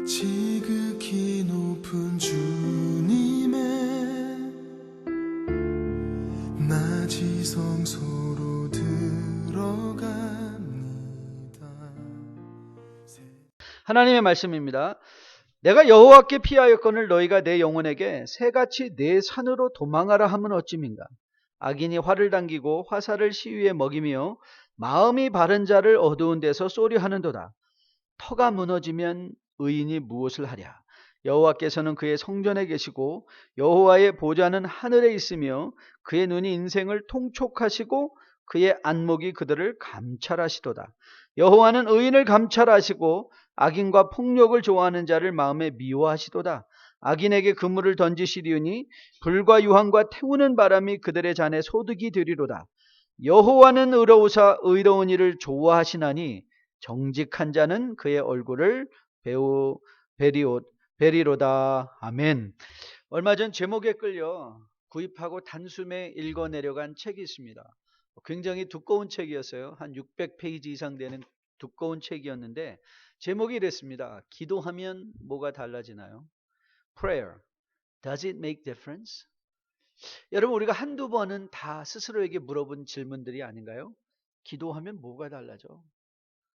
지극히 높은 주님의 낮이 성소로 들어갑니다. 하나님의 말씀입니다. 내가 여호와께 피하였거늘 너희가 내 영혼에게 새같이 내 산으로 도망하라 하면 어찌민가. 악인이 활을 당기고 화살을 시위에 먹이며 마음이 바른 자를 어두운 데서 쏘려 하는도다. 터가 무너지면 의인이 무엇을 하랴. 여호와께서는 그의 성전에 계시고 여호와의 보좌는 하늘에 있으며 그의 눈이 인생을 통촉하시고 그의 안목이 그들을 감찰하시도다. 여호와는 의인을 감찰하시고 악인과 폭력을 좋아하는 자를 마음에 미워하시도다. 악인에게 그물을 던지시리오니 불과 유황과 태우는 바람이 그들의 잔에 소득이 되리로다. 여호와는 의로우사 의로운 일을 좋아하시나니 정직한 자는 그의 얼굴을 베리로다. 아멘. 얼마 전 제목에 끌려 구입하고 단숨에 읽어내려간 책이 있습니다. 굉장히 두꺼운 책이었어요. 한 600페이지 이상 되는 두꺼운 책이었는데 제목이 이랬습니다. 기도하면 뭐가 달라지나요? Prayer. Does it make difference? 여러분, 우리가 한두 번은 다 스스로에게 물어본 질문들이 아닌가요? 기도하면 뭐가 달라져?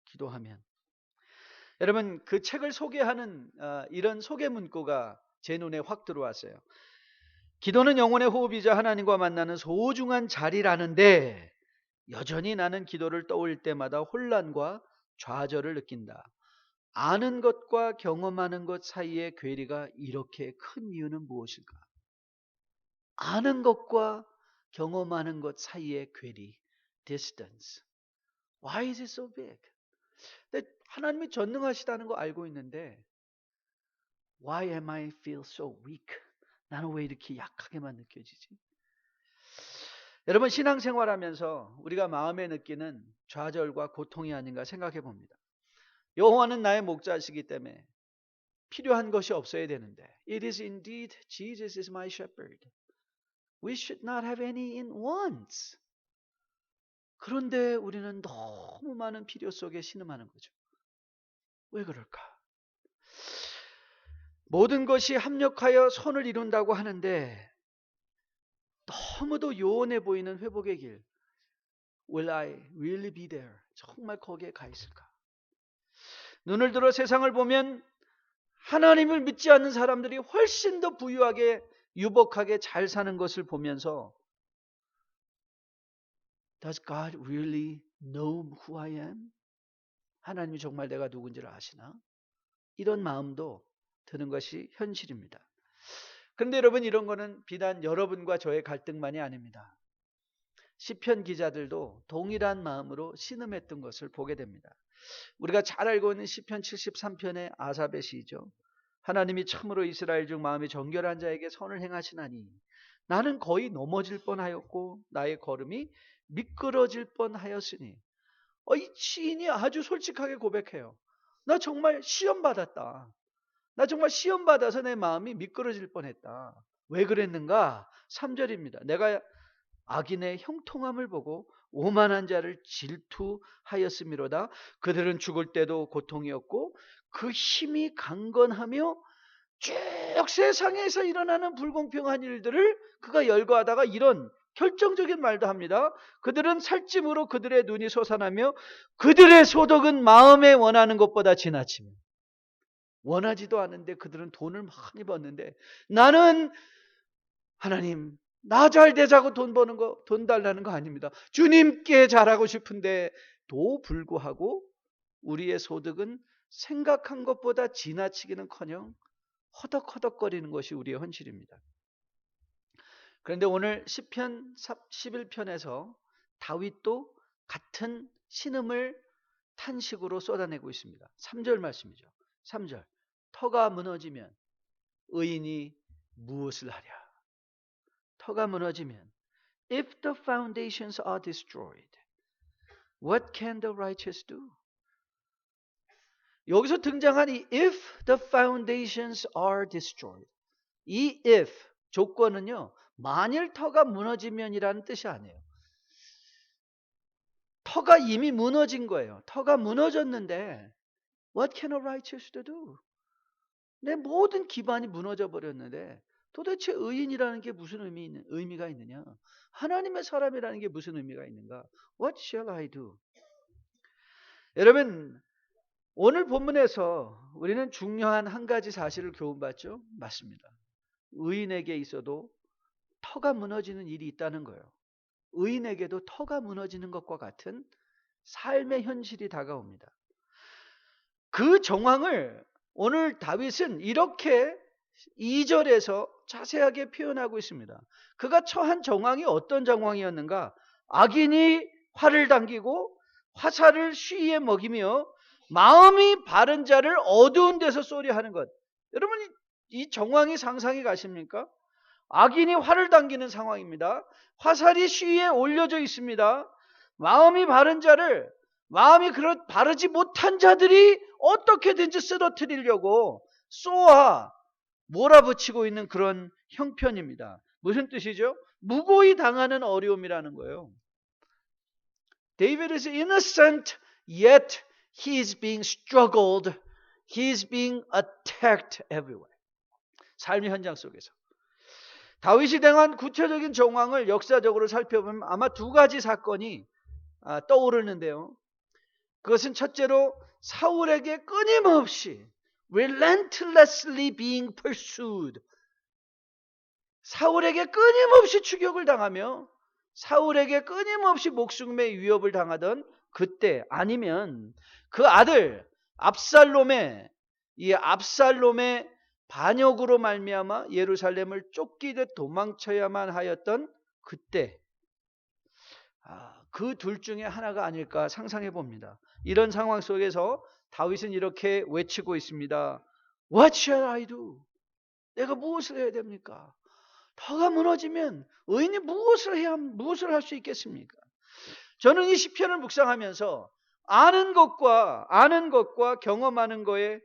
기도하면. 여러분, 그 책을 소개하는 이런 소개 문구가 제 눈에 확 들어왔어요. 기도는 영혼의 호흡이자 하나님과 만나는 소중한 자리라는데 여전히 나는 기도를 떠올릴 때마다 혼란과 좌절을 느낀다. 아는 것과 경험하는 것 사이의 괴리가 이렇게 큰 이유는 무엇일까? 아는 것과 경험하는 것 사이의 괴리, distance. Why is it so big? 근데 하나님이 전능하시다는 거 알고 있는데 Why am I feel so weak? 나는 왜 이렇게 약하게만 느껴지지? 여러분, 신앙생활하면서 우리가 마음에 느끼는 좌절과 고통이 아닌가 생각해 봅니다. 여호와는 나의 목자시기 때문에 필요한 것이 없어야 되는데 It is indeed Jesus is my shepherd. We should not have any in wants. 그런데 우리는 너무 많은 필요 속에 신음하는 거죠. 왜 그럴까? 모든 것이 합력하여 선을 이룬다고 하는데 너무도 요원해 보이는 회복의 길. Will I really be there? 정말 거기에 가 있을까? 눈을 들어 세상을 보면 하나님을 믿지 않는 사람들이 훨씬 더 부유하게 유복하게 잘 사는 것을 보면서 Does God really know who I am? 하나님이 정말 내가 누군지를 아시나? 이런 마음도 드는 것이 현실입니다. 그런데 여러분, 이런 거는 비단 여러분과 저의 갈등만이 아닙니다. 시편 기자들도 동일한 마음으로 신음했던 것을 보게 됩니다. 우리가 잘 알고 있는 시편 73편의 아삽의 시죠. 하나님이 참으로 이스라엘 중 마음이 정결한 자에게 선을 행하시나니 나는 거의 넘어질 뻔하였고 나의 걸음이 미끄러질 뻔하였으니. 이 시인이 아주 솔직하게 고백해요. 나 정말 시험 받았다. 나 정말 시험 받아서 내 마음이 미끄러질 뻔했다. 왜 그랬는가? 3절입니다. 내가 악인의 형통함을 보고 오만한 자를 질투하였음이로다. 그들은 죽을 때도 고통이었고 그 힘이 강건하며 쭉 세상에서 일어나는 불공평한 일들을 그가 열거하다가 이런 결정적인 말도 합니다. 그들은 살찜으로 그들의 눈이 솟아나며 그들의 소득은 마음에 원하는 것보다 지나치며. 원하지도 않은데 그들은 돈을 많이 버는데 나는 하나님 나 잘 되자고 돈 버는 거, 돈 달라는 거 아닙니다. 주님께 잘하고 싶은데도 불구하고 우리의 소득은 생각한 것보다 지나치기는커녕 허덕허덕거리는 것이 우리의 현실입니다. 그런데 오늘 시편 11편에서 다윗도 같은 신음을 탄식으로 쏟아내고 있습니다. 3절 말씀이죠. 3절. 터가 무너지면 의인이 무엇을 하랴? 터가 무너지면 If the foundations are destroyed, what can the righteous do? 여기서 등장한 이 if the foundations are destroyed. 이 if 조건은요. 만일 터가 무너지면이라는 뜻이 아니에요. 터가 이미 무너진 거예요. 터가 무너졌는데 What can a righteous do? 내 모든 기반이 무너져 버렸는데 도대체 의인이라는 게 무슨 의미가 있느냐? 하나님의 사람이라는 게 무슨 의미가 있는가? What shall I do? 여러분, 오늘 본문에서 우리는 중요한 한 가지 사실을 교훈받죠? 맞습니다. 의인에게 있어도 터가 무너지는 일이 있다는 거예요. 의인에게도 터가 무너지는 것과 같은 삶의 현실이 다가옵니다. 그 정황을 오늘 다윗은 이렇게 2절에서 자세하게 표현하고 있습니다. 그가 처한 정황이 어떤 정황이었는가? 악인이 활을 당기고 화살을 쉬에 먹이며 마음이 바른 자를 어두운 데서 쏘려 하는 것. 여러분, 이 정황이 상상이 가십니까? 악인이 활을 당기는 상황입니다. 화살이 쉬에 올려져 있습니다. 마음이 바른 자를, 마음이 바르지 못한 자들이 어떻게든지 쓰러뜨리려고 쏘아 몰아붙이고 있는 그런 형편입니다. 무슨 뜻이죠? 무고히 당하는 어려움이라는 거예요. David is innocent, yet he is being struggled. He is being attacked everywhere. 삶의 현장 속에서. 다윗이 당한 구체적인 정황을 역사적으로 살펴보면 아마 두 가지 사건이 떠오르는데요. 그것은 첫째로 사울에게 끊임없이 relentlessly being pursued. 사울에게 끊임없이 추격을 당하며 사울에게 끊임없이 목숨의 위협을 당하던 그때, 아니면 그 아들 압살롬의 반역으로 말미암아 예루살렘을 쫓기듯 도망쳐야만 하였던 그때, 그 둘 중에 하나가 아닐까 상상해 봅니다. 이런 상황 속에서 다윗은 이렇게 외치고 있습니다. What shall I do? 내가 무엇을 해야 됩니까? 터가 무너지면 의인이 무엇을 할 수 있겠습니까? 저는 이 시편을 묵상하면서 아는 것과 경험하는 거의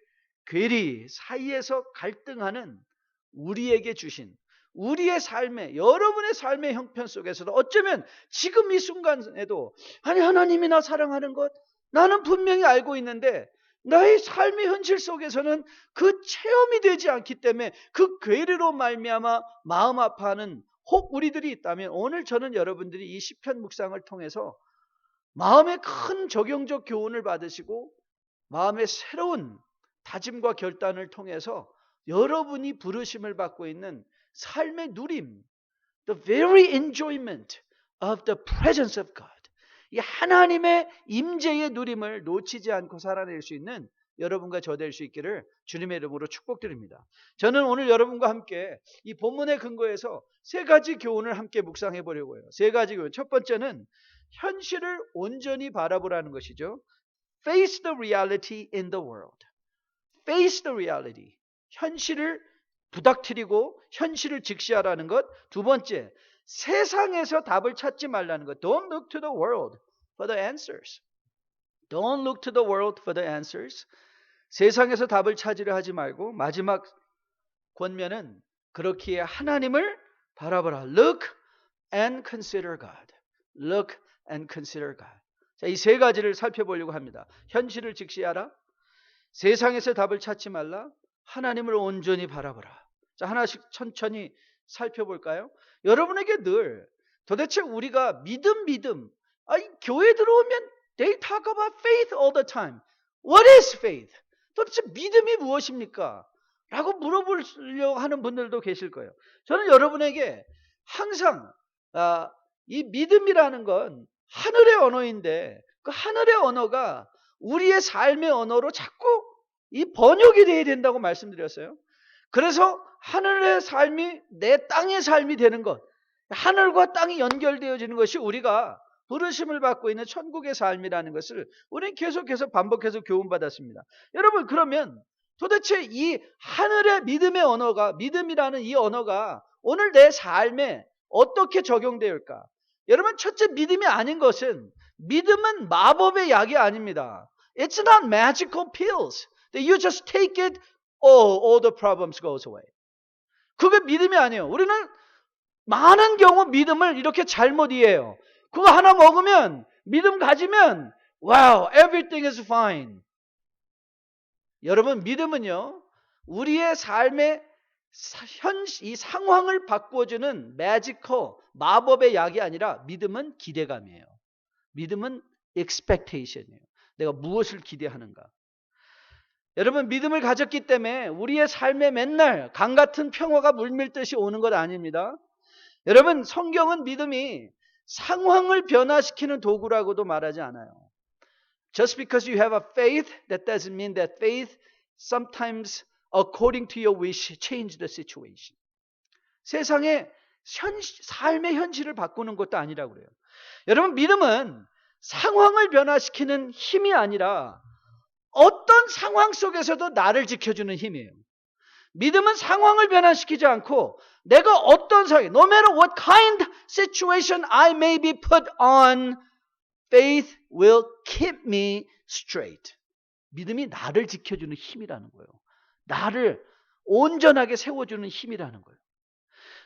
괴리 사이에서 갈등하는 우리에게 주신 우리의 삶의, 여러분의 삶의 형편 속에서도 어쩌면 지금 이 순간에도 하나님이 나 사랑하는 것 나는 분명히 알고 있는데 나의 삶의 현실 속에서는 그 체험이 되지 않기 때문에 그 괴리로 말미암아 마음 아파하는 혹 우리들이 있다면, 오늘 저는 여러분들이 이 시편 묵상을 통해서 마음의 큰 적용적 교훈을 받으시고 마음의 새로운 다짐과 결단을 통해서 여러분이 부르심을 받고 있는 삶의 누림, the very enjoyment of the presence of God, 이 하나님의 임재의 누림을 놓치지 않고 살아낼 수 있는 여러분과 저 될 수 있기를 주님의 이름으로 축복드립니다. 저는 오늘 여러분과 함께 이 본문의 근거에서 세 가지 교훈을 함께 묵상해 보려고 해요. 세 가지 교훈. 첫 번째는 현실을 온전히 바라보라는 것이죠. Face the reality in the world. Face the reality. 현실을 부닥뜨리고 현실을 직시하라는 것. 두 번째, 세상에서 답을 찾지 말라는 것. Don't look to the world for the answers. Don't look to the world for the answers. 세상에서 답을 찾으려 하지 말고 마지막 권면은 그렇기에 하나님을 바라보라. Look and consider God. Look and consider God. 자, 이 세 가지를 살펴보려고 합니다. 현실을 직시하라. 세상에서 답을 찾지 말라. 하나님을 온전히 바라보라. 자, 하나씩 천천히 살펴볼까요? 여러분에게 늘 도대체 우리가 믿음 교회 들어오면 they talk about faith all the time. What is faith? 도대체 믿음이 무엇입니까? 라고 물어보려고 하는 분들도 계실 거예요. 저는 여러분에게 항상 이 믿음이라는 건 하늘의 언어인데 그 하늘의 언어가 우리의 삶의 언어로 자꾸 이 번역이 돼야 된다고 말씀드렸어요. 그래서 하늘의 삶이 내 땅의 삶이 되는 것, 하늘과 땅이 연결되어지는 것이 우리가 부르심을 받고 있는 천국의 삶이라는 것을 우리는 계속해서 반복해서 교훈받았습니다. 여러분, 그러면 도대체 이 하늘의 믿음의 언어가, 믿음이라는 이 언어가 오늘 내 삶에 어떻게 적용될까? 여러분, 첫째, 믿음이 아닌 것은, 믿음은 마법의 약이 아닙니다. It's not magical pills that you just take it, all the problems goes away. 그게 믿음이 아니에요. 우리는 많은 경우 믿음을 이렇게 잘못 이해해요. 그거 하나 먹으면, 믿음 가지면 wow, everything is fine. 여러분, 믿음은요, 우리의 삶의 이 상황을 바꿔주는 매지컬, 마법의 약이 아니라 믿음은 기대감이에요. 믿음은 expectation이에요. 내가 무엇을 기대하는가. 여러분, 믿음을 가졌기 때문에 우리의 삶에 맨날 강 같은 평화가 물밀듯이 오는 것 아닙니다. 여러분, 성경은 믿음이 상황을 변화시키는 도구라고도 말하지 않아요. Just because you have a faith, that doesn't mean that faith sometimes according to your wish change the situation. 세상의 삶의 현실을 바꾸는 것도 아니라고 그래요. 여러분, 믿음은 상황을 변화시키는 힘이 아니라 어떤 상황 속에서도 나를 지켜주는 힘이에요. 믿음은 상황을 변화시키지 않고 내가 어떤 상황, no matter what kind of situation I may be put on, faith will keep me straight. 믿음이 나를 지켜주는 힘이라는 거예요. 나를 온전하게 세워주는 힘이라는 거예요.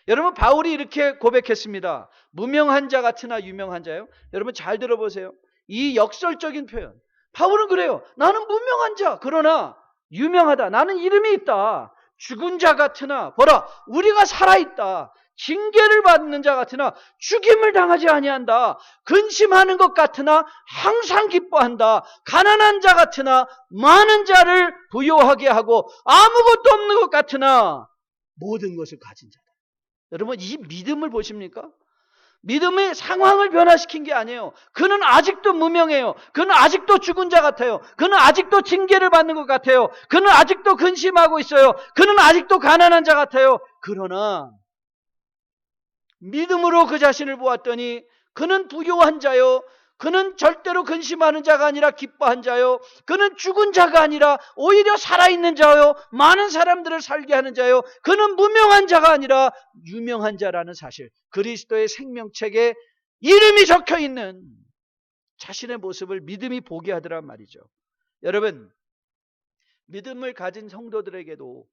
여러분, 바울이 이렇게 고백했습니다. 무명한 자 같으나 유명한 자요. 여러분 잘 들어보세요. 이 역설적인 표현. 바울은 그래요. 나는 무명한 자, 그러나 유명하다. 나는 이름이 있다. 죽은 자 같으나 보라, 우리가 살아있다. 징계를 받는 자 같으나 죽임을 당하지 아니한다. 근심하는 것 같으나 항상 기뻐한다. 가난한 자 같으나 많은 자를 부요하게 하고 아무것도 없는 것 같으나 모든 것을 가진 자다. 여러분, 이 믿음을 보십니까? 믿음의 상황을 변화시킨 게 아니에요. 그는 아직도 무명해요. 그는 아직도 죽은 자 같아요. 그는 아직도 징계를 받는 것 같아요. 그는 아직도 근심하고 있어요. 그는 아직도 가난한 자 같아요. 그러나 믿음으로 그 자신을 보았더니 그는 부요한 자요. 그는 절대로 근심하는 자가 아니라 기뻐한 자요. 그는 죽은 자가 아니라 오히려 살아있는 자요. 많은 사람들을 살게 하는 자요. 그는 무명한 자가 아니라 유명한 자라는 사실. 그리스도의 생명책에 이름이 적혀있는 자신의 모습을 믿음이 보게 하더란 말이죠. 여러분, 믿음을 가진 성도들에게도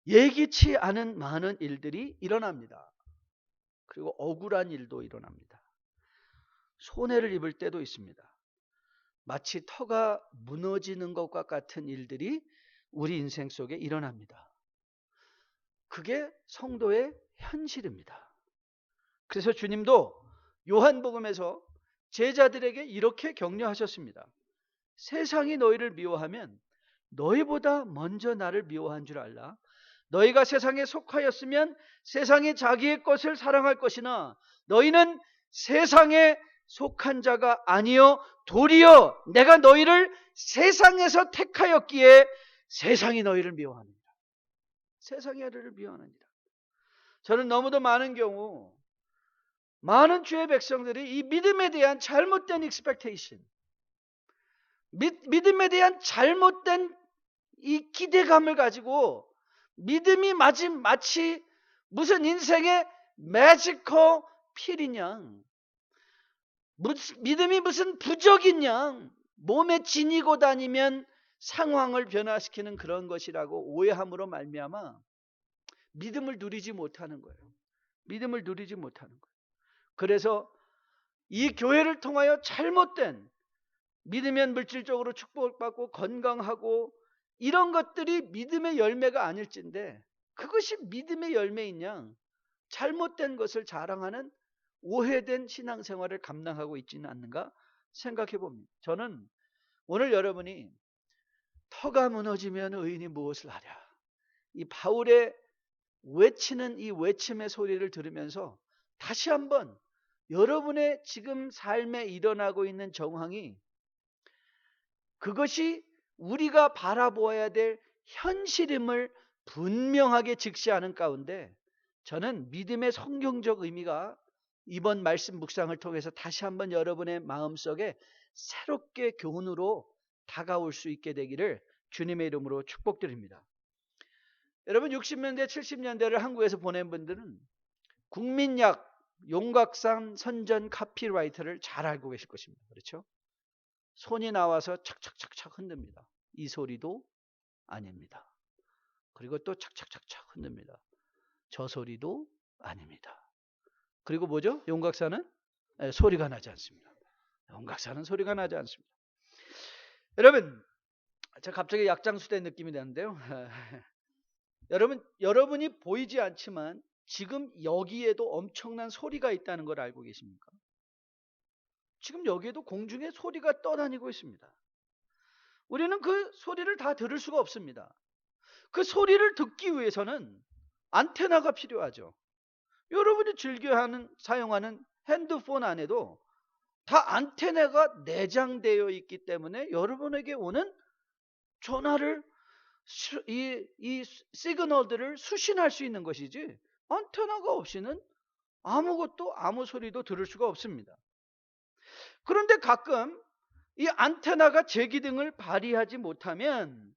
예기치 않은 많은 일들이 일어납니다. 그리고 억울한 일도 일어납니다. 손해를 입을 때도 있습니다. 마치 터가 무너지는 것과 같은 일들이 우리 인생 속에 일어납니다. 그게 성도의 현실입니다. 그래서 주님도 요한복음에서 제자들에게 이렇게 격려하셨습니다. 세상이 너희를 미워하면 너희보다 먼저 나를 미워한 줄 알라. 너희가 세상에 속하였으면 세상이 자기의 것을 사랑할 것이나 너희는 세상에 속한 자가 아니요 도리어 내가 너희를 세상에서 택하였기에 세상이 너희를 미워하느니라. 세상이 너희를 미워하느니라. 저는 너무도 많은 경우 많은 주의 백성들이 이 믿음에 대한 잘못된 expectation, 믿음에 대한 잘못된 이 기대감을 가지고 믿음이 마치 무슨 인생의 매지컬 필인 양, 믿음이 무슨 부적인 양 몸에 지니고 다니면 상황을 변화시키는 그런 것이라고 오해함으로 말미암아 믿음을 누리지 못하는 거예요. 믿음을 누리지 못하는 거예요. 그래서 이 교회를 통하여 잘못된 믿으면 물질적으로 축복받고 건강하고 이런 것들이 믿음의 열매가 아닐진데 그것이 믿음의 열매인 양 잘못된 것을 자랑하는 오해된 신앙생활을 감당하고 있지는 않는가 생각해 봅니다. 저는 오늘 여러분이 터가 무너지면 의인이 무엇을 하랴, 이 바울의 외치는 이 외침의 소리를 들으면서 다시 한번 여러분의 지금 삶에 일어나고 있는 정황이 그것이 우리가 바라보아야 될 현실임을 분명하게 직시하는 가운데 저는 믿음의 성경적 의미가 이번 말씀 묵상을 통해서 다시 한번 여러분의 마음속에 새롭게 교훈으로 다가올 수 있게 되기를 주님의 이름으로 축복드립니다. 여러분 60년대 70년대를 한국에서 보낸 분들은 국민약 용각산 선전 카피라이터를 잘 알고 계실 것입니다. 그렇죠? 손이 나와서 착착착착 흔듭니다. 이 소리도 아닙니다. 그리고 또 착착착착 흔듭니다. 저 소리도 아닙니다. 그리고 뭐죠? 용각사는 소리가 나지 않습니다. 용각사는 소리가 나지 않습니다. 여러분, 제가 갑자기 약장수대 느낌이 나는데요. 여러분이 보이지 않지만 지금 여기에도 엄청난 소리가 있다는 걸 알고 계십니까? 지금 여기에도 공중에 소리가 떠다니고 있습니다. 우리는 그 소리를 다 들을 수가 없습니다. 그 소리를 듣기 위해서는 안테나가 필요하죠. 여러분이 사용하는 핸드폰 안에도 다 안테나가 내장되어 있기 때문에 여러분에게 오는 전화를 이 시그널들을 수신할 수 있는 것이지, 안테나가 없이는 아무것도 아무 소리도 들을 수가 없습니다. 그런데 가끔 이 안테나가 제 기능을 발휘하지 못하면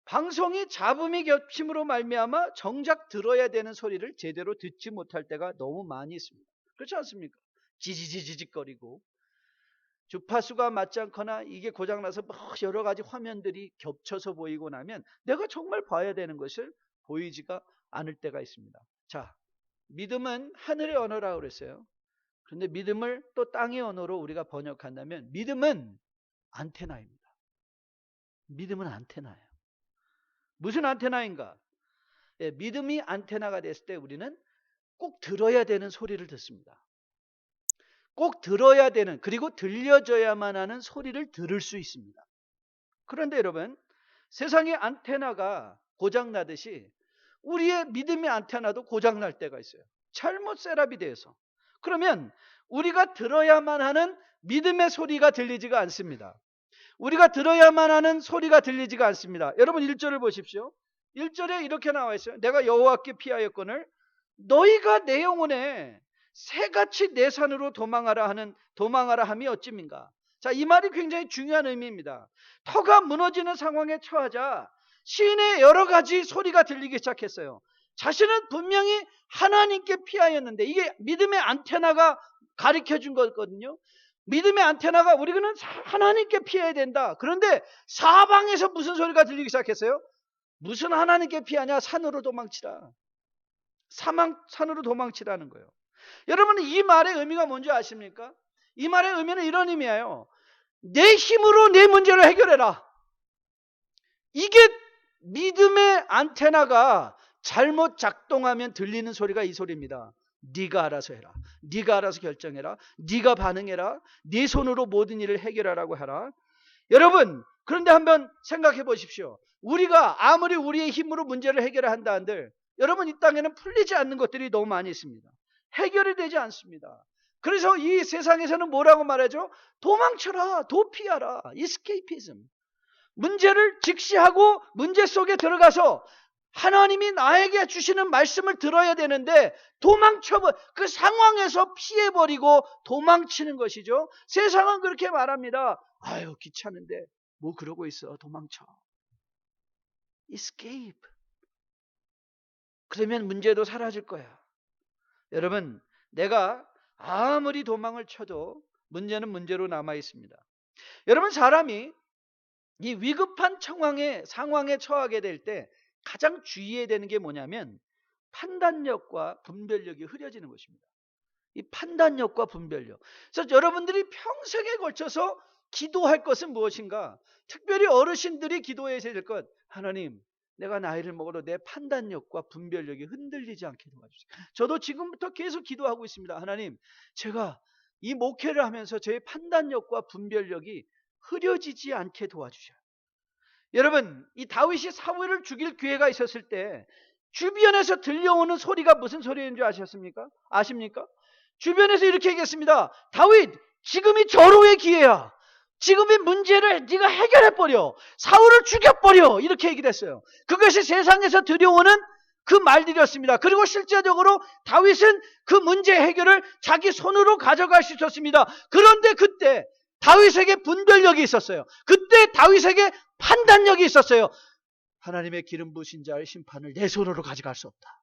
방송이 잡음이 겹침으로 말미암아 정작 들어야 되는 소리를 제대로 듣지 못할 때가 너무 많이 있습니다. 그렇지 않습니까? 지지직거리고 주파수가 맞지 않거나 이게 고장나서 여러 가지 화면들이 겹쳐서 보이고 나면 내가 정말 봐야 되는 것을 보이지가 않을 때가 있습니다. 자, 믿음은 하늘의 언어라고 그랬어요. 그런데 믿음을 또 땅의 언어로 우리가 번역한다면 믿음은 안테나입니다. 믿음은 안테나예요. 무슨 안테나인가? 믿음이 안테나가 됐을 때 우리는 꼭 들어야 되는 소리를 듣습니다. 꼭 들어야 되는, 그리고 들려줘야만 하는 소리를 들을 수 있습니다. 그런데 여러분, 세상의 안테나가 고장나듯이 우리의 믿음의 안테나도 고장날 때가 있어요. 잘못 셋업이 돼서. 그러면 우리가 들어야만 하는 믿음의 소리가 들리지가 않습니다. 우리가 들어야만 하는 소리가 들리지가 않습니다. 여러분 1절을 보십시오. 1절에 이렇게 나와 있어요. 내가 여호와께 피하였거늘 너희가 내 영혼에 새같이 내 산으로 도망하라 함이 어찌민가. 자, 이 말이 굉장히 중요한 의미입니다. 터가 무너지는 상황에 처하자 시인의 여러 가지 소리가 들리기 시작했어요. 자신은 분명히 하나님께 피하였는데, 이게 믿음의 안테나가 가르쳐 준 거거든요. 믿음의 안테나가 우리는 하나님께 피해야 된다. 그런데 사방에서 무슨 소리가 들리기 시작했어요? 무슨 하나님께 피하냐? 산으로 도망치라. 산으로 도망치라는 거예요. 여러분, 이 말의 의미가 뭔지 아십니까? 이 말의 의미는 이런 의미예요. 내 힘으로 내 문제를 해결해라. 이게 믿음의 안테나가 잘못 작동하면 들리는 소리가 이 소리입니다. 네가 알아서 해라. 네가 알아서 결정해라. 네가 반응해라. 네 손으로 모든 일을 해결하라고 하라. 여러분, 그런데 한번 생각해 보십시오. 우리가 아무리 우리의 힘으로 문제를 해결한다 한들 여러분, 이 땅에는 풀리지 않는 것들이 너무 많이 있습니다. 해결이 되지 않습니다. 그래서 이 세상에서는 뭐라고 말하죠? 도망쳐라, 도피하라, escapism. 문제를 직시하고 문제 속에 들어가서 하나님이 나에게 주시는 말씀을 들어야 되는데 그 상황에서 피해버리고 도망치는 것이죠. 세상은 그렇게 말합니다. 아유, 귀찮은데 뭐 그러고 있어, 도망쳐. escape. 그러면 문제도 사라질 거야. 여러분, 내가 아무리 도망을 쳐도 문제는 문제로 남아 있습니다. 여러분, 사람이 이 위급한 상황에 처하게 될 때 가장 주의해야 되는 게 뭐냐면 판단력과 분별력이 흐려지는 것입니다. 이 판단력과 분별력. 그래서 여러분들이 평생에 걸쳐서 기도할 것은 무엇인가? 특별히 어르신들이 기도해야 될 것. 하나님, 내가 나이를 먹어도 내 판단력과 분별력이 흔들리지 않게 도와주세요. 저도 지금부터 계속 기도하고 있습니다. 하나님, 제가 이 목회를 하면서 제 판단력과 분별력이 흐려지지 않게 도와주셔요. 여러분, 이 다윗이 사울을 죽일 기회가 있었을 때 주변에서 들려오는 소리가 무슨 소리인 줄 아십니까? 주변에서 이렇게 얘기했습니다. 다윗, 지금이 절호의 기회야. 지금의 문제를 네가 해결해버려. 사울을 죽여버려. 이렇게 얘기를 했어요. 그것이 세상에서 들려오는 그 말들이었습니다. 그리고 실제적으로 다윗은 그 문제 해결을 자기 손으로 가져갈 수 있었습니다. 그런데 그때 다윗에게 분별력이 있었어요. 그때 다윗에게 판단력이 있었어요. 하나님의 기름 부으신 자의 심판을 내 손으로 가져갈 수 없다.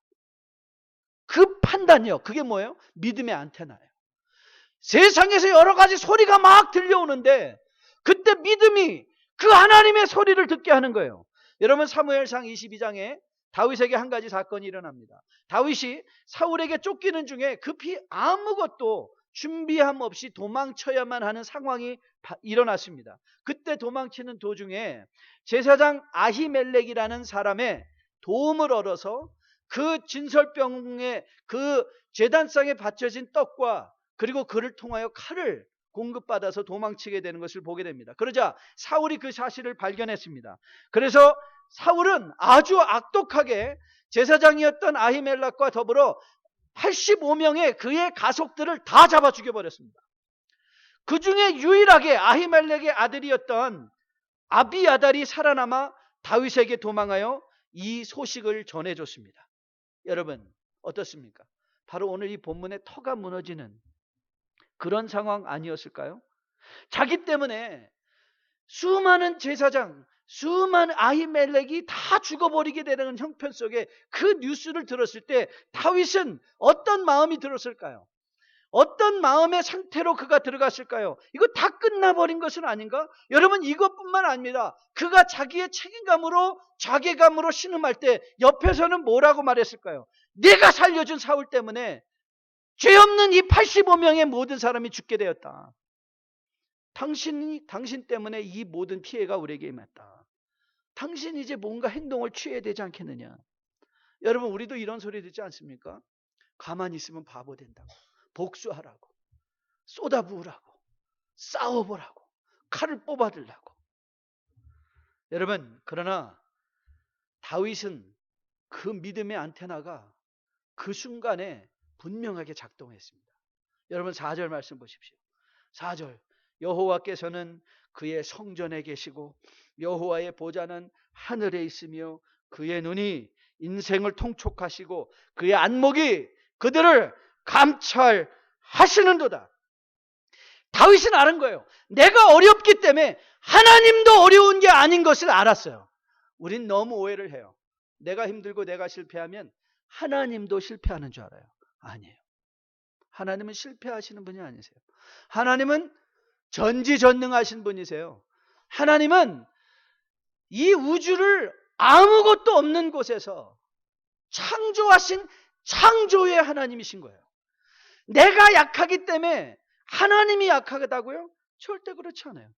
그 판단력, 그게 뭐예요? 믿음의 안테나예요. 세상에서 여러 가지 소리가 막 들려오는데 그때 믿음이 그 하나님의 소리를 듣게 하는 거예요. 여러분, 사무엘상 22장에 다윗에게 한 가지 사건이 일어납니다. 다윗이 사울에게 쫓기는 중에 급히 아무것도 준비함 없이 도망쳐야만 하는 상황이 일어났습니다. 그때 도망치는 도중에 제사장 아히멜렉이라는 사람의 도움을 얻어서 그 진설병에 그 제단상에 바쳐진 떡과 그리고 그를 통하여 칼을 공급받아서 도망치게 되는 것을 보게 됩니다. 그러자 사울이 그 사실을 발견했습니다. 그래서 사울은 아주 악독하게 제사장이었던 아히멜렉과 더불어 85명의 그의 가족들을 다 잡아 죽여버렸습니다. 그 중에 유일하게 아히멜렉의 아들이었던 아비아달이 살아남아 다윗에게 도망하여 이 소식을 전해줬습니다. 여러분 어떻습니까? 바로 오늘 이 본문의 터가 무너지는 그런 상황 아니었을까요? 자기 때문에 수많은 제사장, 수많은 아히멜렉이 다 죽어버리게 되는 형편 속에 그 뉴스를 들었을 때 다윗은 어떤 마음이 들었을까요? 어떤 마음의 상태로 그가 들어갔을까요? 이거 다 끝나버린 것은 아닌가? 여러분 이것뿐만 아닙니다. 그가 자기의 책임감으로 자괴감으로 신음할 때 옆에서는 뭐라고 말했을까요? 내가 살려준 사울 때문에 죄 없는 이 85명의 모든 사람이 죽게 되었다. 당신 때문에 이 모든 피해가 우리에게 임했다. 당신이 이제 뭔가 행동을 취해야 되지 않겠느냐? 여러분 우리도 이런 소리 듣지 않습니까? 가만히 있으면 바보 된다고, 복수하라고, 쏟아부으라고, 싸워보라고, 칼을 뽑아들라고. 여러분 그러나 다윗은 그 믿음의 안테나가 그 순간에 분명하게 작동했습니다. 여러분 4절 말씀 보십시오. 4절 여호와께서는 그의 성전에 계시고 여호와의 보좌는 하늘에 있으며 그의 눈이 인생을 통촉하시고 그의 안목이 그들을 감찰하시는도다. 다윗은 아는 거예요. 내가 어렵기 때문에 하나님도 어려운 게 아닌 것을 알았어요. 우린 너무 오해를 해요. 내가 힘들고 내가 실패하면 하나님도 실패하는 줄 알아요. 아니에요. 하나님은 실패하시는 분이 아니세요. 하나님은 전지전능하신 분이세요. 하나님은 이 우주를 아무것도 없는 곳에서 창조하신 창조의 하나님이신 거예요. 내가 약하기 때문에 하나님이 약하다고요? 절대 그렇지 않아요.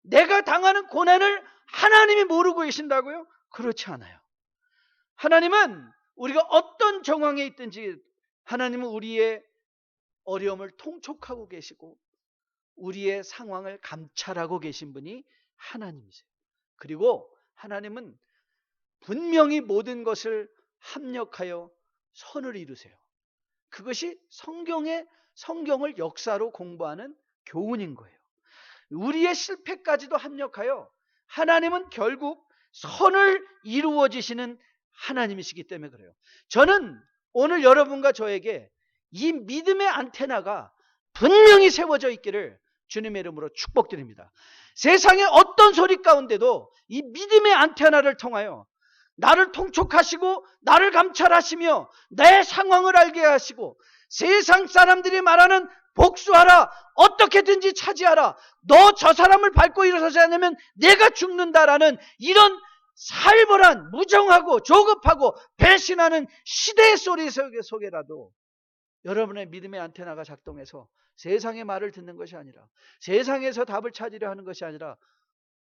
내가 당하는 고난을 하나님이 모르고 계신다고요? 그렇지 않아요. 하나님은 우리가 어떤 정황에 있든지 하나님은 우리의 어려움을 통촉하고 계시고 우리의 상황을 감찰하고 계신 분이 하나님이세요. 그리고 하나님은 분명히 모든 것을 합력하여 선을 이루세요. 그것이 성경을 역사로 공부하는 교훈인 거예요. 우리의 실패까지도 합력하여 하나님은 결국 선을 이루어지시는 하나님이시기 때문에 그래요. 저는 오늘 여러분과 저에게 이 믿음의 안테나가 분명히 세워져 있기를 주님의 이름으로 축복드립니다. 세상의 어떤 소리 가운데도 이 믿음의 안테나를 통하여 나를 통촉하시고 나를 감찰하시며 내 상황을 알게 하시고 세상 사람들이 말하는 복수하라, 어떻게든지 차지하라, 너 저 사람을 밟고 일어서지 않으면 내가 죽는다라는 이런 살벌한, 무정하고 조급하고 배신하는 시대의 소리 속에라도 여러분의 믿음의 안테나가 작동해서 세상의 말을 듣는 것이 아니라 세상에서 답을 찾으려 하는 것이 아니라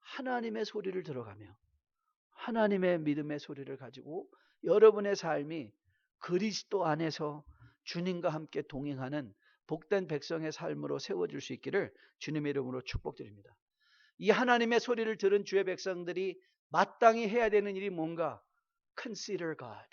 하나님의 소리를 들어가며 하나님의 믿음의 소리를 가지고 여러분의 삶이 그리스도 안에서 주님과 함께 동행하는 복된 백성의 삶으로 세워질 수 있기를 주님의 이름으로 축복드립니다. 이 하나님의 소리를 들은 주의 백성들이 마땅히 해야 되는 일이 뭔가? Consider God.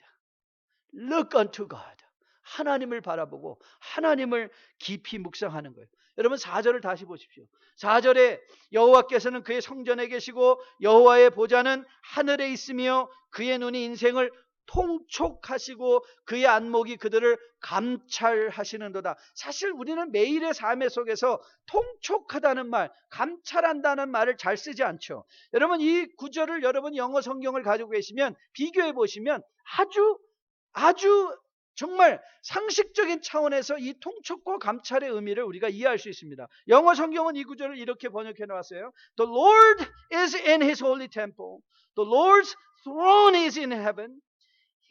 Look unto God. 하나님을 바라보고 하나님을 깊이 묵상하는 거예요. 여러분 4절을 다시 보십시오. 4절에 여호와께서는 그의 성전에 계시고 여호와의 보좌는 하늘에 있으며 그의 눈이 인생을 통촉하시고 그의 안목이 그들을 감찰하시는도다. 사실 우리는 매일의 삶의 속에서 통촉하다는 말, 감찰한다는 말을 잘 쓰지 않죠. 여러분 이 구절을 여러분 영어 성경을 가지고 계시면 비교해 보시면 아주 정말 상식적인 차원에서 이 통촉과 감찰의 의미를 우리가 이해할 수 있습니다. 영어 성경은 이 구절을 이렇게 번역해 놓았어요. The Lord is in His holy temple. The Lord's throne is in heaven.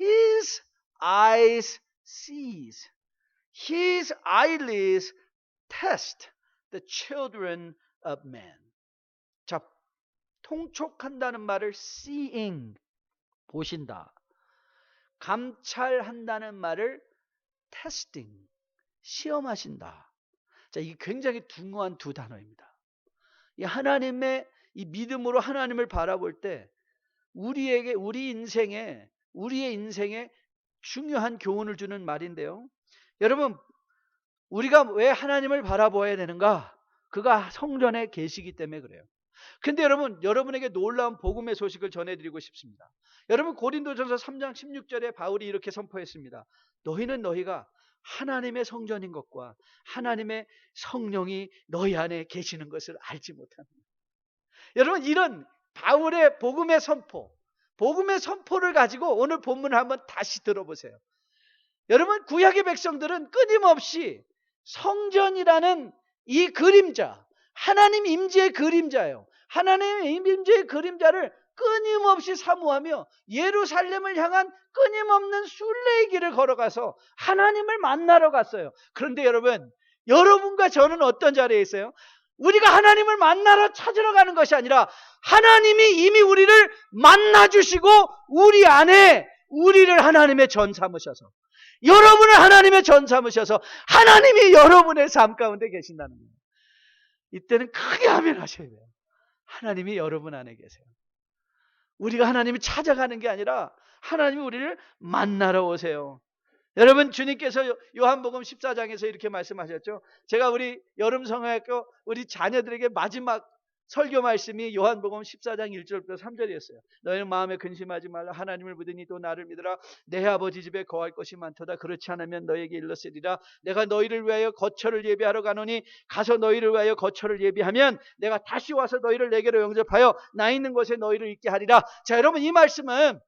His eyes sees. His eyelids test the children of man. 자, 통촉한다는 말을 seeing, 보신다. 감찰한다는 말을 테스팅, 시험하신다. 자, 이게 굉장히 중요한 두 단어입니다. 이 하나님의 이 믿음으로 하나님을 바라볼 때 우리에게 우리의 인생에 중요한 교훈을 주는 말인데요. 여러분, 우리가 왜 하나님을 바라보아야 되는가? 그가 성전에 계시기 때문에 그래요. 근데 여러분에게 놀라운 복음의 소식을 전해드리고 싶습니다. 여러분, 고린도전서 3장 16절에 바울이 이렇게 선포했습니다. 너희가 하나님의 성전인 것과 하나님의 성령이 너희 안에 계시는 것을 알지 못합니다. 여러분, 이런 바울의 복음의 선포를 가지고 오늘 본문을 한번 다시 들어보세요. 여러분, 구약의 백성들은 끊임없이 성전이라는 이 그림자, 하나님 임재의 그림자예요. 하나님의 임재의 그림자를 끊임없이 사모하며 예루살렘을 향한 끊임없는 순례의 길을 걸어가서 하나님을 만나러 갔어요. 그런데 여러분과 저는 어떤 자리에 있어요? 우리가 하나님을 만나러 찾으러 가는 것이 아니라 하나님이 이미 우리를 만나주시고 우리 안에 우리를 하나님의 전 삼으셔서, 여러분을 하나님의 전 삼으셔서 하나님이 여러분의 삶 가운데 계신다는 거예요. 이때는 크게 아멘 하셔야 돼요. 하나님이 여러분 안에 계세요. 우리가 하나님을 찾아가는 게 아니라 하나님이 우리를 만나러 오세요. 여러분, 주님께서 요한복음 14장에서 이렇게 말씀하셨죠. 제가 우리 여름성화학교 우리 자녀들에게 마지막 설교 말씀이 요한복음 14장 1절부터 3절이었어요. 너희는 마음에 근심하지 말라. 하나님을 믿으니 또 나를 믿으라. 내 아버지 집에 거할 것이 많도다. 그렇지 않으면 너에게 일렀으리라. 내가 너희를 위하여 거처를 예비하러 가노니 가서 너희를 위하여 거처를 예비하면 내가 다시 와서 너희를 내게로 영접하여 나 있는 곳에 너희를 있게 하리라. 자, 여러분, 이 말씀은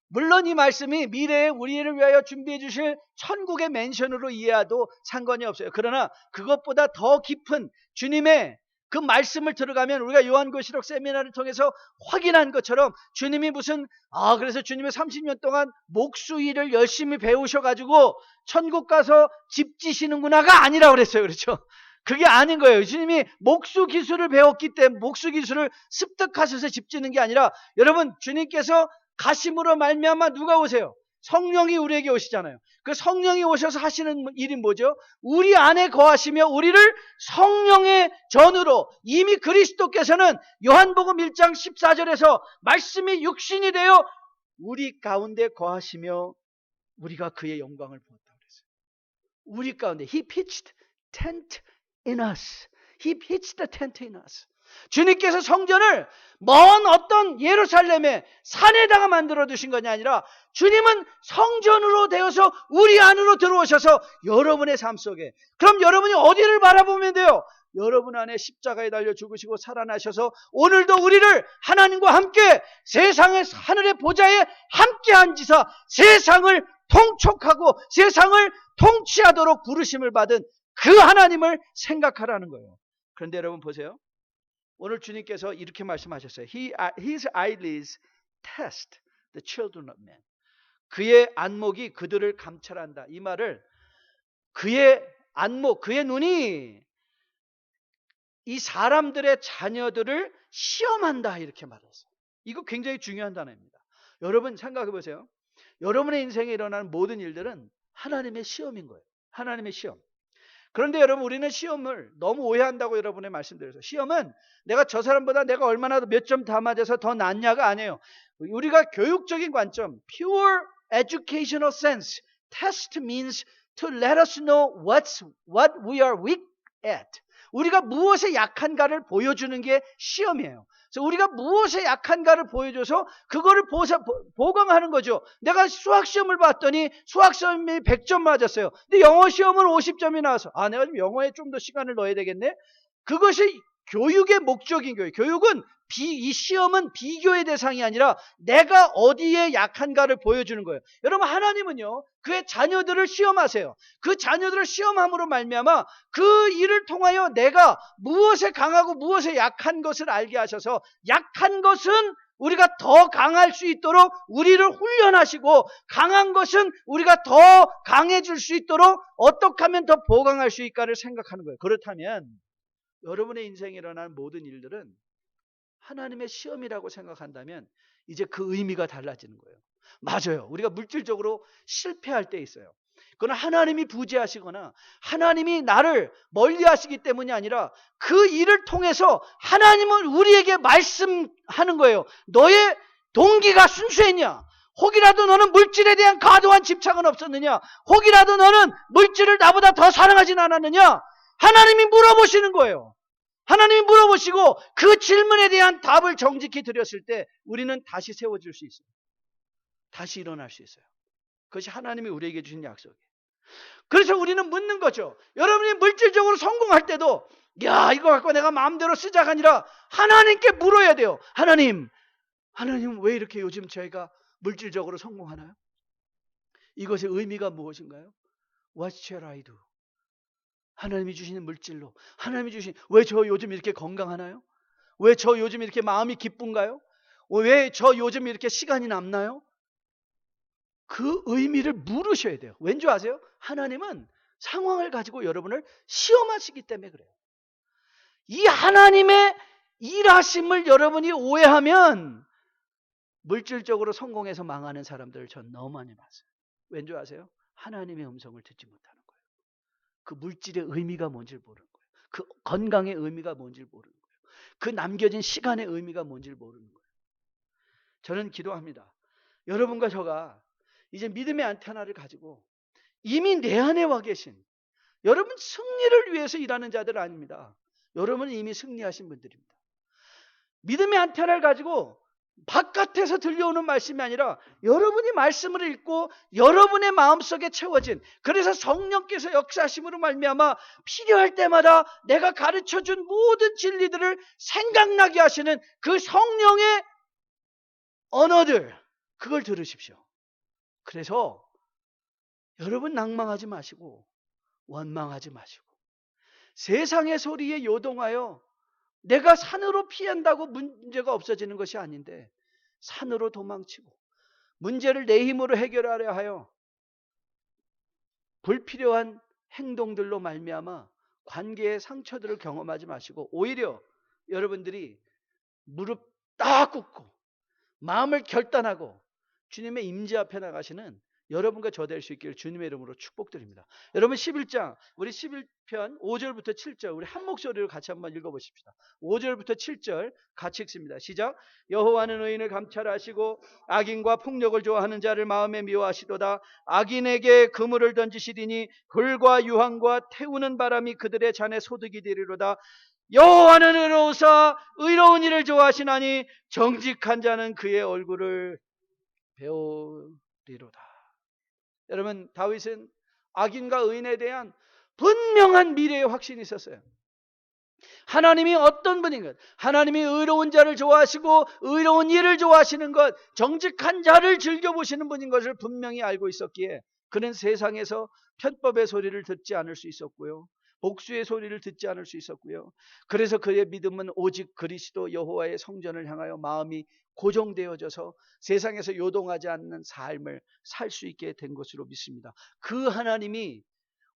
물론 이 말씀이 미래에 우리를 위하여 준비해 주실 천국의 맨션으로 이해해도 상관이 없어요. 그러나 그것보다 더 깊은 주님의 그 말씀을 들어가면 우리가 요한계시록 세미나를 통해서 확인한 것처럼 주님이 그래서 주님이 30년 동안 목수일을 열심히 배우셔가지고 천국 가서 집 지시는구나가 아니라 그랬어요. 그렇죠? 그게 아닌 거예요. 주님이 목수 기술을 배웠기 때문에 목수 기술을 습득하셔서 집 짓는 게 아니라, 여러분, 주님께서 가심으로 말미암아 누가 오세요? 성령이 우리에게 오시잖아요. 그 성령이 오셔서 하시는 일이 뭐죠? 우리 안에 거하시며 우리를 성령의 전으로, 이미 그리스도께서는 요한복음 1장 14절에서 말씀이 육신이 되어 우리 가운데 거하시며 우리가 그의 영광을 보았다고 그랬어요. 우리 가운데 He pitched tent in us. He pitched the tent in us. 주님께서 성전을 먼 어떤 예루살렘의 산에다가 만들어 두신 것이 아니라 주님은 성전으로 되어서 우리 안으로 들어오셔서 여러분의 삶 속에, 그럼 여러분이 어디를 바라보면 돼요? 여러분 안에 십자가에 달려 죽으시고 살아나셔서 오늘도 우리를 하나님과 함께 세상의 하늘의 보좌에 함께 앉으사 세상을 통촉하고 세상을 통치하도록 부르심을 받은 그 하나님을 생각하라는 거예요. 그런데 여러분 보세요. 오늘 주님께서 이렇게 말씀하셨어요. His eyelids test the children of men. 그의 안목이 그들을 감찰한다. 이 말을 그의 안목, 그의 눈이 이 사람들의 자녀들을 시험한다 이렇게 말했어요. 이거 굉장히 중요한 단어입니다. 여러분 생각해 보세요. 여러분의 인생에 일어나는 모든 일들은 하나님의 시험인 거예요. 하나님의 시험. 그런데 여러분, 우리는 시험을 너무 오해한다고 여러분의 말씀드렸어요. 시험은 내가 저 사람보다 내가 얼마나 몇 점 다 맞아서 더 낫냐가 아니에요. 우리가 교육적인 관점, pure educational sense, test means to let us know what we are weak at. 우리가 무엇에 약한가를 보여주는 게 시험이에요. 그래서 우리가 무엇에 약한가를 보여줘서 그거를 보강하는 거죠. 내가 수학시험을 봤더니 수학시험이 100점 맞았어요. 근데 영어시험은 50점이 나와서 내가 좀 영어에 좀 더 시간을 넣어야 되겠네. 그것이 교육의 목적인 거예요. 교육은 이 시험은 비교의 대상이 아니라 내가 어디에 약한가를 보여주는 거예요. 여러분, 하나님은요 그의 자녀들을 시험하세요. 그 자녀들을 시험함으로 말미암아 그 일을 통하여 내가 무엇에 강하고 무엇에 약한 것을 알게 하셔서 약한 것은 우리가 더 강할 수 있도록 우리를 훈련하시고 강한 것은 우리가 더 강해질 수 있도록 어떻게 하면 더 보강할 수 있을까를 생각하는 거예요. 그렇다면 여러분의 인생에 일어나는 모든 일들은 하나님의 시험이라고 생각한다면 이제 그 의미가 달라지는 거예요. 맞아요. 우리가 물질적으로 실패할 때 있어요. 그건 하나님이 부재하시거나 하나님이 나를 멀리하시기 때문이 아니라 그 일을 통해서 하나님은 우리에게 말씀하는 거예요. 너의 동기가 순수했냐? 혹이라도 너는 물질에 대한 과도한 집착은 없었느냐? 혹이라도 너는 물질을 나보다 더 사랑하진 않았느냐? 하나님이 물어보시는 거예요. 하나님이 물어보시고 그 질문에 대한 답을 정직히 드렸을 때 우리는 다시 세워질 수 있어요. 다시 일어날 수 있어요. 그것이 하나님이 우리에게 주신 약속이에요. 그래서 우리는 묻는 거죠. 여러분이 물질적으로 성공할 때도 야, 이거 갖고 내가 마음대로 쓰자가 아니라 하나님께 물어야 돼요. 하나님 왜 이렇게 요즘 저희가 물질적으로 성공하나요? 이것의 의미가 무엇인가요? What shall I do? 하나님이 주시는 물질로, 하나님이 주신, 왜 저 요즘 이렇게 건강하나요? 왜 저 요즘 이렇게 마음이 기쁜가요? 왜 저 요즘 이렇게 시간이 남나요? 그 의미를 물으셔야 돼요. 왠지 아세요? 하나님은 상황을 가지고 여러분을 시험하시기 때문에 그래요. 이 하나님의 일하심을 여러분이 오해하면 물질적으로 성공해서 망하는 사람들을 전 너무 많이 봤어요. 왠지 아세요? 하나님의 음성을 듣지 못하는 거예요. 그 물질의 의미가 뭔지를 모르는 거예요. 그 건강의 의미가 뭔지를 모르는 거예요. 그 남겨진 시간의 의미가 뭔지를 모르는 거예요. 저는 기도합니다. 여러분과 저가 이제 믿음의 안테나를 가지고 이미 내 안에 와 계신 여러분 승리를 위해서 일하는 자들 아닙니다. 여러분은 이미 승리하신 분들입니다. 믿음의 안테나를 가지고 바깥에서 들려오는 말씀이 아니라 여러분이 말씀을 읽고 여러분의 마음속에 채워진, 그래서 성령께서 역사하심으로 말미암아 필요할 때마다 내가 가르쳐준 모든 진리들을 생각나게 하시는 그 성령의 언어들, 그걸 들으십시오. 그래서 여러분 낭망하지 마시고 원망하지 마시고 세상의 소리에 요동하여 내가 산으로 피한다고 문제가 없어지는 것이 아닌데 산으로 도망치고 문제를 내 힘으로 해결하려 하여 불필요한 행동들로 말미암아 관계의 상처들을 경험하지 마시고 오히려 여러분들이 무릎 딱 꿇고 마음을 결단하고 주님의 임재 앞에 나가시는 여러분과 저 될 수 있기를 주님의 이름으로 축복드립니다. 여러분 11장 우리 11편 5절부터 7절 우리 한 목소리로 같이 한번 읽어보십시다. 5절부터 7절 같이 읽습니다. 시작. 여호와는 의인을 감찰하시고 악인과 폭력을 좋아하는 자를 마음에 미워하시도다. 악인에게 그물을 던지시리니 불과 유황과 태우는 바람이 그들의 잔에 소득이 되리로다. 여호와는 의로우사 의로운 일을 좋아하시나니 정직한 자는 그의 얼굴을 배우리로다. 여러분 다윗은 악인과 의인에 대한 분명한 미래의 확신이 있었어요. 하나님이 어떤 분인 것, 하나님이 의로운 자를 좋아하시고 의로운 일을 좋아하시는 것, 정직한 자를 즐겨보시는 분인 것을 분명히 알고 있었기에 그는 세상에서 편법의 소리를 듣지 않을 수 있었고요, 복수의 소리를 듣지 않을 수 있었고요. 그래서 그의 믿음은 오직 그리스도 여호와의 성전을 향하여 마음이 고정되어져서 세상에서 요동하지 않는 삶을 살 수 있게 된 것으로 믿습니다. 그 하나님이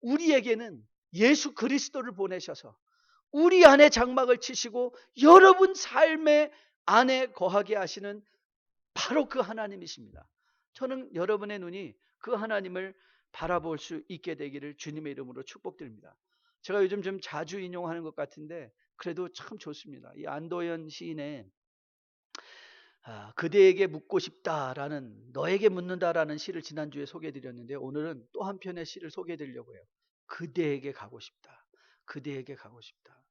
우리에게는 예수 그리스도를 보내셔서 우리 안에 장막을 치시고 여러분 삶의 안에 거하게 하시는 바로 그 하나님이십니다. 저는 여러분의 눈이 그 하나님을 바라볼 수 있게 되기를 주님의 이름으로 축복드립니다. 제가 요즘 좀 자주 인용하는 것 같은데 그래도 참 좋습니다. 이 안도현 시인의 그대에게 묻고 싶다라는, 너에게 묻는다라는 시를 지난주에 소개해드렸는데 오늘은 또 한 편의 시를 소개해드리려고 해요. 그대에게 가고 싶다. 그대에게 가고 싶다.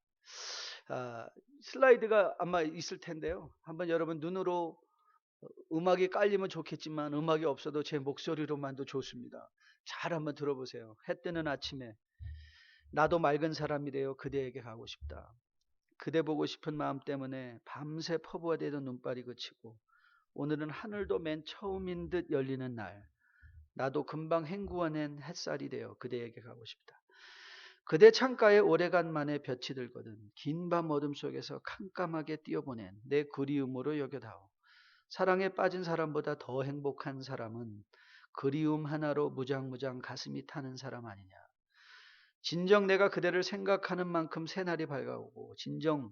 슬라이드가 아마 있을 텐데요. 한번 여러분 눈으로 음악이 깔리면 좋겠지만 음악이 없어도 제 목소리로만도 좋습니다. 잘 한번 들어보세요. 해 뜨는 아침에 나도 맑은 사람이래요. 그대에게 가고 싶다. 그대 보고 싶은 마음 때문에 밤새 퍼부어대던 눈발이 그치고 오늘은 하늘도 맨 처음인 듯 열리는 날, 나도 금방 헹구어낸 햇살이 되어 그대에게 가고 싶다. 그대 창가에 오래간만에 볕이 들거든 긴 밤 어둠 속에서 캄캄하게 뛰어보낸 내 그리움으로 여겨다오. 사랑에 빠진 사람보다 더 행복한 사람은 그리움 하나로 무장무장 가슴이 타는 사람 아니냐. 진정 내가 그대를 생각하는 만큼 새날이 밝아오고 진정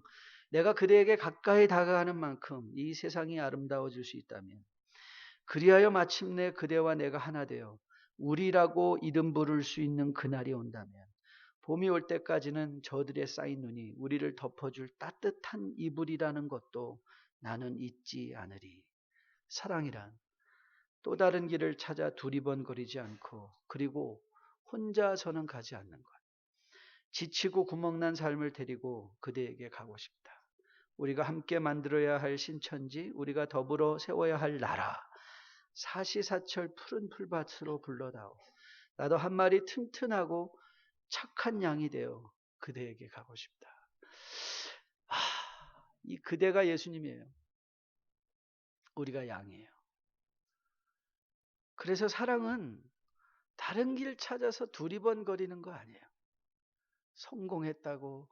내가 그대에게 가까이 다가가는 만큼 이 세상이 아름다워질 수 있다면 그리하여 마침내 그대와 내가 하나 되어 우리라고 이름 부를 수 있는 그날이 온다면 봄이 올 때까지는 저들의 쌓인 눈이 우리를 덮어줄 따뜻한 이불이라는 것도 나는 잊지 않으리. 사랑이란 또 다른 길을 찾아 두리번거리지 않고 그리고 혼자서는 가지 않는 것. 지치고 구멍난 삶을 데리고 그대에게 가고 싶다. 우리가 함께 만들어야 할 신천지, 우리가 더불어 세워야 할 나라, 사시사철 푸른 풀밭으로 불러다오. 나도 한 마리 튼튼하고 착한 양이 되어 그대에게 가고 싶다. 이 그대가 예수님이에요. 우리가 양이에요. 그래서 사랑은 다른 길 찾아서 두리번거리는 거 아니에요. 성공했다고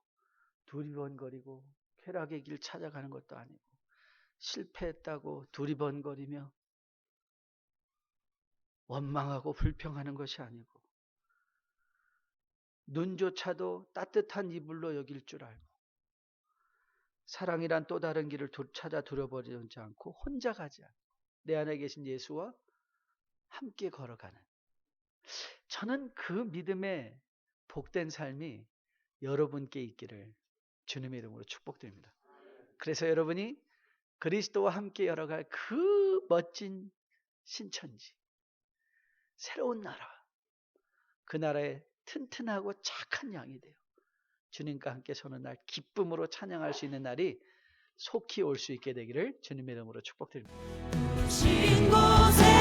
두리번거리고 쾌락의 길 찾아가는 것도 아니고 실패했다고 두리번거리며 원망하고 불평하는 것이 아니고 눈조차도 따뜻한 이불로 여길 줄 알고 사랑이란 또 다른 길을 찾아 두려버리지 않고 혼자 가지 않고 내 안에 계신 예수와 함께 걸어가는, 저는 그 믿음의 복된 삶이 여러분께 있기를 주님의 이름으로 축복드립니다. 그래서 여러분이 그리스도와 함께 열어갈 그 멋진 신천지, 새로운 나라, 그 나라의 튼튼하고 착한 양이 돼요. 주님과 함께 서는 날 기쁨으로 찬양할 수 있는 날이 속히 올 수 있게 되기를 주님의 이름으로 축복드립니다. 신 곳에